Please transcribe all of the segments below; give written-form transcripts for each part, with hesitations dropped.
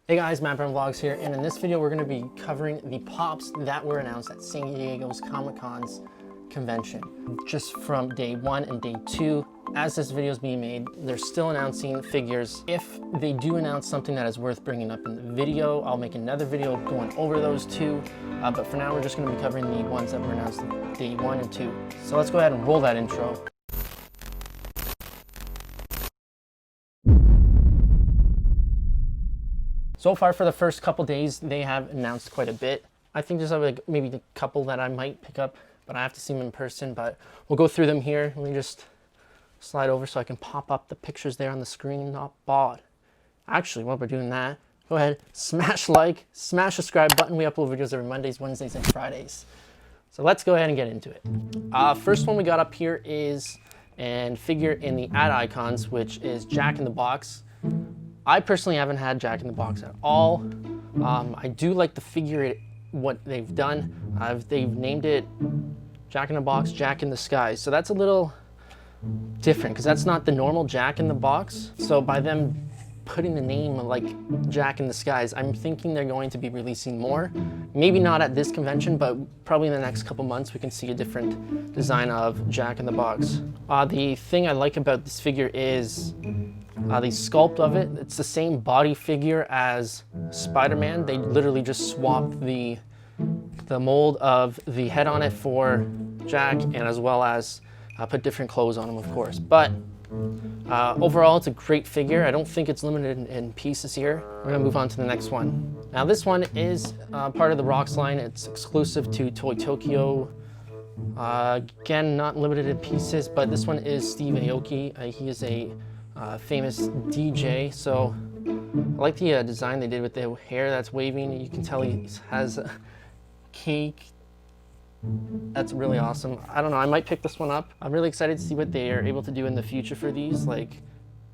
Hey guys, Matt Brown Vlogs here, and in this video we're going to be covering the pops that were announced at San Diego's Comic-Con's convention. Just from day 1 and day 2, as this video is being made, they're still announcing figures. If they do announce something that is worth bringing up in the video, I'll make another video going over those two, but for now we're just going to be covering the ones that were announced day 1 and 2. So let's go ahead and roll that intro. So far for the first couple days, they have announced quite a bit. I think there's like maybe a couple that I might pick up, but I have to see them in person, but we'll go through them here. Let me just slide over so I can pop up the pictures there on the screen, not bod. Actually, while we're doing that, go ahead, smash like, smash the subscribe button. We upload videos every Mondays, Wednesdays, and Fridays. So let's go ahead and get into it. First one we got up here is a figure in the ad icons, which is Jack in the Box. I personally haven't had Jack in the Box at all. I do like the figure, what they've done. They've named it Jack in the Box, Jack in the Sky. So that's a little different because that's not the normal Jack in the Box. So by them putting the name like Jack in the Skies, I'm thinking they're going to be releasing more. Maybe not at this convention, but probably in the next couple months we can see a different design of Jack in the Box. The thing I like about this figure is the sculpt of it. It's the same body figure as Spider-Man. They literally just swapped the mold of the head on it for Jack, and as well as put different clothes on him, of course. But overall, it's a great figure. I don't think it's limited in pieces here. We're gonna move on to the next one. Now this one is part of the Rocks line. It's exclusive to Toy Tokyo. Again, not limited in pieces, but this one is Steve Aoki. He is a famous DJ, so I like the design they did with the hair that's waving. You can tell he has a cake. That's really awesome. I don't know, I might pick this one up. I'm really excited to see what they are able to do in the future for these. Like,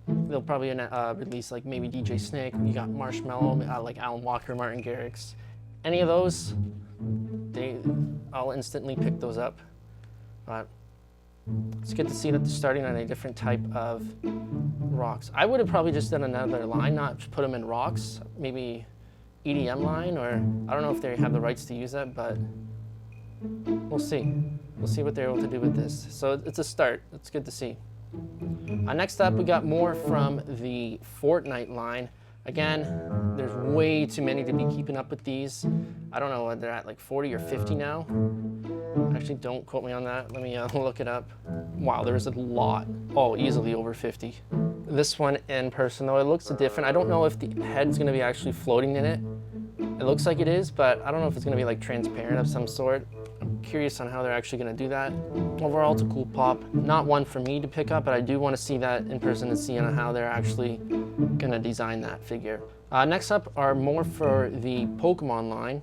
they'll probably release like maybe DJ Snake. You got Marshmello, like Alan Walker, Martin Garrix. Any of those, I'll instantly pick those up. But it's good to see that they're starting on a different type of rocks. I would have probably just done another line, not put them in rocks, maybe EDM line, or I don't know if they have the rights to use that, but we'll see. We'll see what they're able to do with this. So it's a start. It's good to see. Next up, we got more from the Fortnite line. Again, there's way too many to be keeping up with these. I don't know whether they're at like 40 or 50 now. Actually, don't quote me on that. Let me look it up. Wow, there's a lot. Oh, easily over 50. This one in person, though, it looks different. I don't know if the head's going to be actually floating in it. It looks like it is, but I don't know if it's going to be like transparent of some sort. I'm curious on how they're actually going to do that. Overall, it's a cool pop. Not one for me to pick up, but I do want to see that in person and see on how they're actually going to design that figure. Next up are more for the Pokemon line.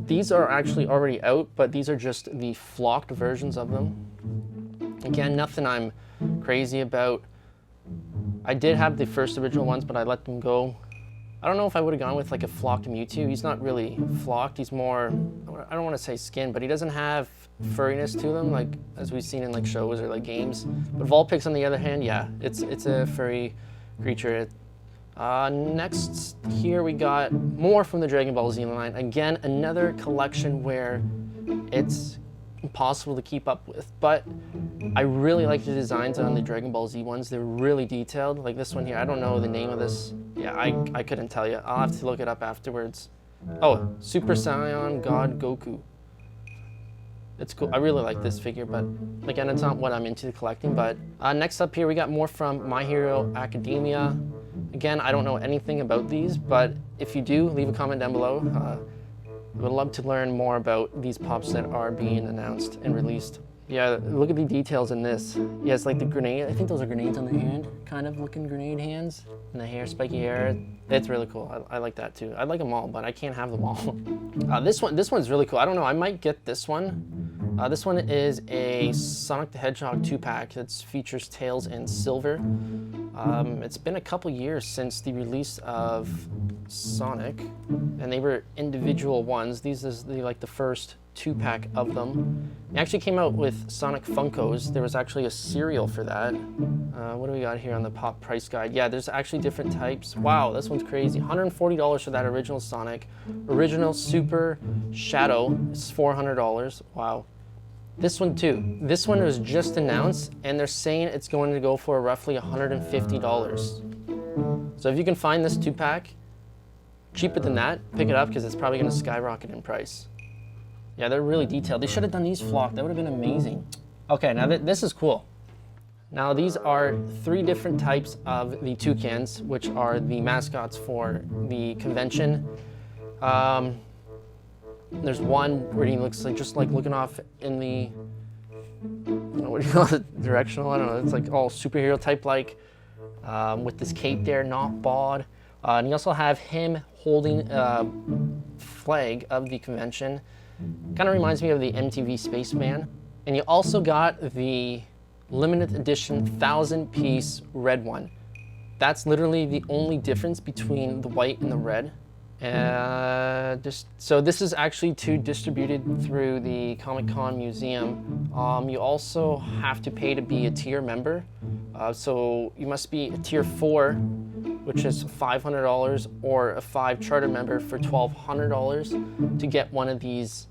These are actually already out, but these are just the flocked versions of them. Again, nothing I'm crazy about. I did have the first original ones, but I let them go. I don't know if I would have gone with like a flocked Mewtwo. He's not really flocked. He's more, I don't want to say skin, but he doesn't have furriness to them, like as we've seen in like shows or like games. But Vulpix, on the other hand, yeah, it's a furry creature. Next here we got more from the Dragon Ball Z line. Again, another collection where it's impossible to keep up with, but I really like the designs on the Dragon Ball Z ones. They're really detailed. Like this one here, I don't know the name of this. Yeah, I couldn't tell you. I'll have to look it up afterwards. Oh, Super Saiyan God Goku. It's cool. I really like this figure, but again, it's not what I'm into collecting. But next up here, we got more from My Hero Academia. Again, I don't know anything about these, but if you do, leave a comment down below. I would love to learn more about these pops that are being announced and released. Yeah, look at the details in this. Yeah, it's like the grenade. I think those are grenades on the hand, kind of looking grenade hands. And the hair, spiky hair. It's really cool. I like that too. I like them all, but I can't have them all. This one's really cool. I don't know. I might get this one. This one is a Sonic the Hedgehog 2-pack that features Tails and Silver. It's been a couple years since the release of Sonic, and they were individual ones. These is like the first 2-pack of them. It actually came out with Sonic Funkos. There was actually a cereal for that. What do we got here on the Pop price guide? Yeah, there's actually different types. Wow, this one's crazy. $140 for that original Sonic. Original Super Shadow is $400. Wow. This one too. This one was just announced, and they're saying it's going to go for roughly $150. So if you can find this 2-pack cheaper than that, pick it up because it's probably going to skyrocket in price. Yeah, they're really detailed. They should have done these flocked. That would have been amazing. Okay, now this is cool. Now these are 3 different types of the toucans, which are the mascots for the convention. There's one where he looks like just like looking off in the, what do you call it, directional? I don't know. It's like all superhero type like, with this cape there, not bald. And you also have him holding a flag of the convention. Kind of reminds me of the MTV Spaceman. And you also got the limited edition 1,000-piece red one. That's literally the only difference between the white and the red. So this is actually distributed through the Comic-Con Museum. You also have to pay to be a tier member. So you must be a tier 4, which is $500, or a 5 charter member for $1,200 to get one of these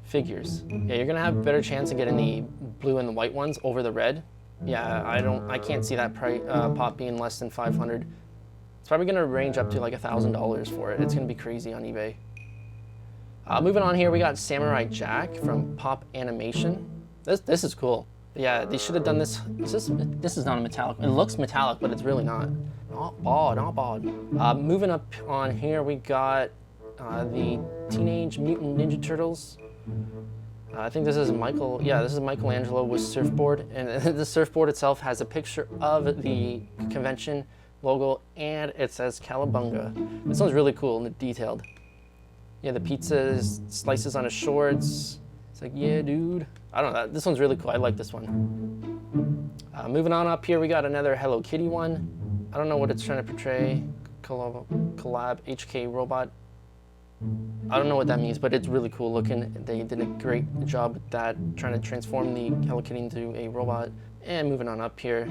figures. Yeah, you're gonna have a better chance of getting the blue and the white ones over the red. Yeah, I can't see that pop being less than $500. It's probably gonna range up to like $1,000 for it. It's gonna be crazy on eBay. Moving on here, we got Samurai Jack from Pop Animation. This is cool. Yeah, they should have done this. This is not a metallic. It looks metallic, but it's really not. Not bad, not bad. Moving up on here, we got the Teenage Mutant Ninja Turtles. I think this is Michael. Yeah, this is Michelangelo with surfboard, and the surfboard itself has a picture of the convention logo, and it says Cowabunga. This one's really cool and detailed. Yeah, the pizza slices on his shorts. It's like, yeah, dude. I don't know. This one's really cool. I like this one. Moving on up here, we got another Hello Kitty one. I don't know what it's trying to portray. Collab HK Robot. I don't know what that means, but it's really cool looking. They did a great job with that, trying to transform the Hello Kitty into a robot. And moving on up here,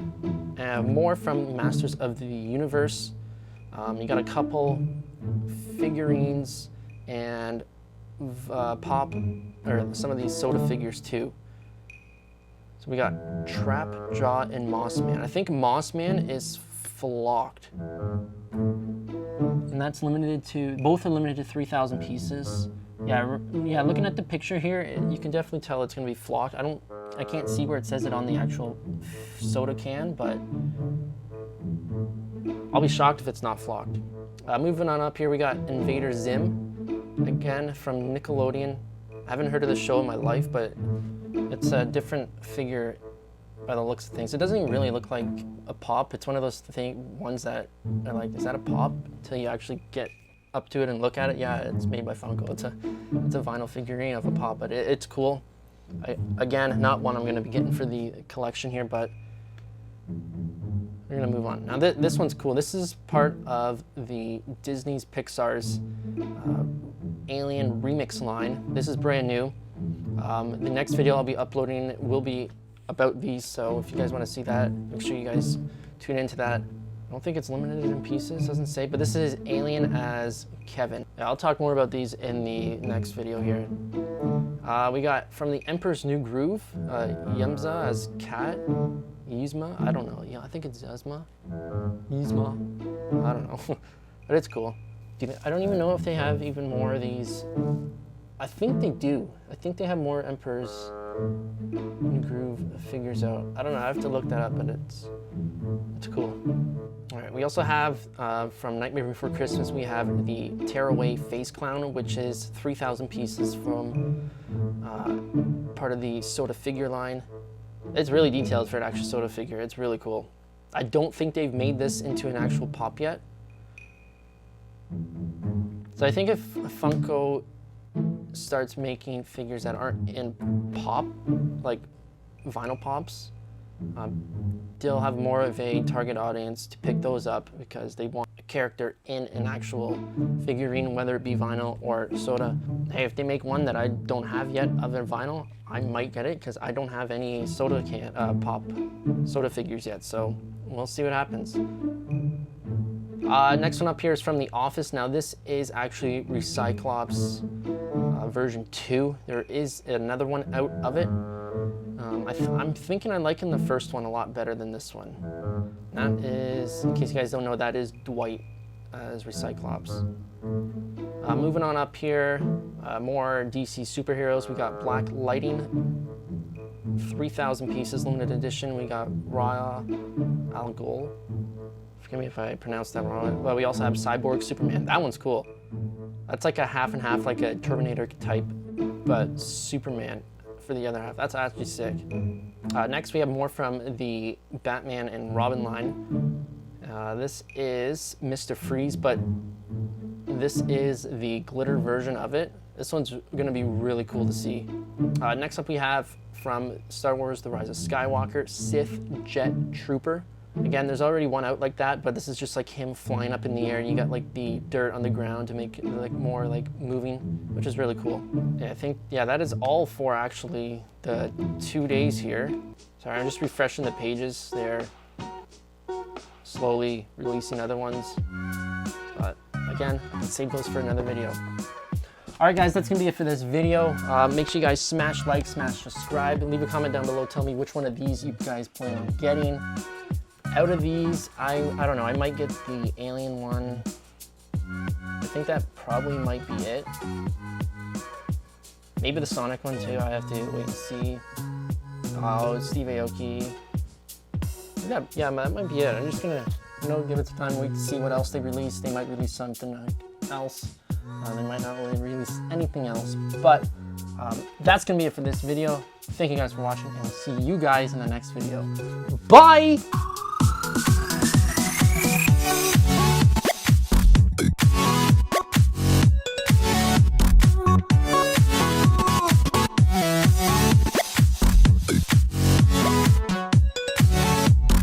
more from Masters of the Universe. You got a couple figurines and pop, or some of these soda figures too. So we got Trap Jaw and Moss Man. I think Moss Man is flocked. And that's limited to, both are limited to 3,000 pieces. Yeah, looking at the picture here, you can definitely tell it's gonna be flocked. I can't see where it says it on the actual soda can, but I'll be shocked if it's not flocked. Moving on up here, we got Invader Zim, again from Nickelodeon. I haven't heard of this show in my life, but it's a different figure by the looks of things. It doesn't even really look like a pop. It's one of those ones that are like, is that a pop? Until you actually get up to it and look at it. Yeah, it's made by Funko. It's a vinyl figurine of a pop, but it's cool. Again, not one I'm going to be getting for the collection here, but we're going to move on. Now this one's cool. This is part of the Disney's Pixar's Alien Remix line. This is brand new. The next video I'll be uploading will be about these, so if you guys want to see that, make sure you guys tune into that. I don't think it's limited in pieces, doesn't say, but this is Alien as Kevin. Yeah, I'll talk more about these in the next video here. We got from the Emperor's New Groove, Yumza as Cat, Yzma, I don't know, yeah, I think it's Yzma, I don't know, but it's cool. I don't even know if they have even more of these. I think they do. I think they have more Emperor's New Groove figures out. I don't know, I have to look that up, but it's cool. All right, we also have, from Nightmare Before Christmas, we have the Tearaway Face Clown, which is 3,000 pieces from part of the soda figure line. It's really detailed for an actual soda figure. It's really cool. I don't think they've made this into an actual pop yet. So I think if Funko starts making figures that aren't in pop, like vinyl pops, They'll have more of a target audience to pick those up because they want a character in an actual figurine, whether it be vinyl or soda. Hey, if they make one that I don't have yet of their vinyl, I might get it because I don't have any soda pop soda figures yet. So we'll see what happens. Next one up here is from The Office. Now this is actually Recyclops version 2. There is another one out of it. I'm thinking I'm liking the first one a lot better than this one. That is, in case you guys don't know, that is Dwight as Recyclops. Moving on up here, more DC superheroes. We got Black Lightning, 3,000 pieces, limited edition. We got Raw Al Ghul. Forgive me if I pronounced that wrong. But we also have Cyborg Superman. That one's cool. That's like a half and half, like a Terminator type, but Superman for the other half. That's actually sick. Next, we have more from the Batman and Robin line. This is Mr. Freeze, but this is the glitter version of it. This one's gonna be really cool to see. Next up, we have from Star Wars: The Rise of Skywalker, Sith Jet Trooper. Again, there's already one out like that, but this is just like him flying up in the air, and you got like the dirt on the ground to make it like more like moving, which is really cool. Yeah, I think, yeah, that is all for actually the 2 days here. Sorry, I'm just refreshing the pages. They're slowly releasing other ones, but again, let's save those for another video. All right, guys, that's gonna be it for this video. Make sure you guys smash like, smash subscribe, and leave a comment down below. Tell me which one of these you guys plan on getting. Out of these, I don't know, I might get the Alien one. I think that probably might be it. Maybe the Sonic one too, I have to wait and see. Oh, Steve Aoki. Yeah, that might be it. I'm just gonna, give it some time, wait to see what else they release. They might release something else. They might not really release anything else, but that's gonna be it for this video. Thank you guys for watching, and I'll see you guys in the next video. Bye!